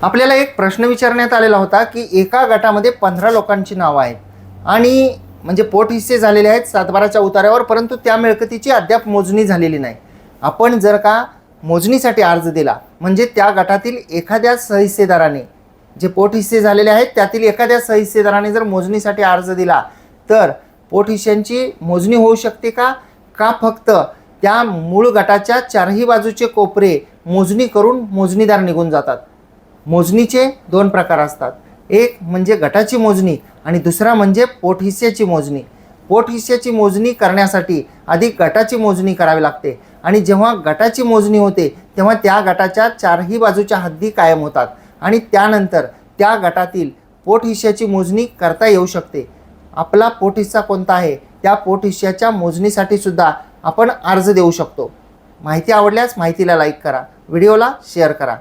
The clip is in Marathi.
आपल्याला एक प्रश्न विचारण्यात आलेला होता की एका गटामध्ये 15 लोकांची नावं आहेत आणि म्हणजे पोट हिस्से झालेले आहेत सातबाराच्या उतार्यावर, परंतु त्या मिळकतीची अद्याप मोजणी झालेली नाही. आपण जर का मोजणीसाठी अर्ज दिला म्हणजे त्या गटातील एखाद्या सहिस्सेदाराने, जे पोट हिस्से झालेले आहेत त्यातील एखाद्या सहिस्सेदाराने जर मोजणीसाठी अर्ज दिला तर पोट हिस्स्यांची मोजणी होऊ शकते का? का फक्त त्या मूळ गटाच्या चारही बाजूचे कोपरे मोजणी करून मोजणीदार निघून जातात? मोजणीचे दोन प्रकार असतात, एक म्हणजे गटाची मोजणी आणि दुसरा म्हणजे पोट हिस्स्याची मोजणी. पोट हिस्स्याची मोजणी करण्यासाठी आधी गटाची मोजणी करावी लागते आणि जेव्हा गटाची मोजणी होते तेव्हा त्या गटाच्या चारही बाजूच्या हद्दी कायम होतात आणि त्यानंतर त्या गटातील पोट हिस्स्याची मोजणी करता येऊ शकते. आपला पोट हिस्सा कोणता आहे त्या पोट हिस्स्याच्या मोजणीसाठी सुद्धा आपण अर्ज देऊ शकतो. माहिती आवडल्यास माहितीला लाईक करा, व्हिडिओला शेअर करा.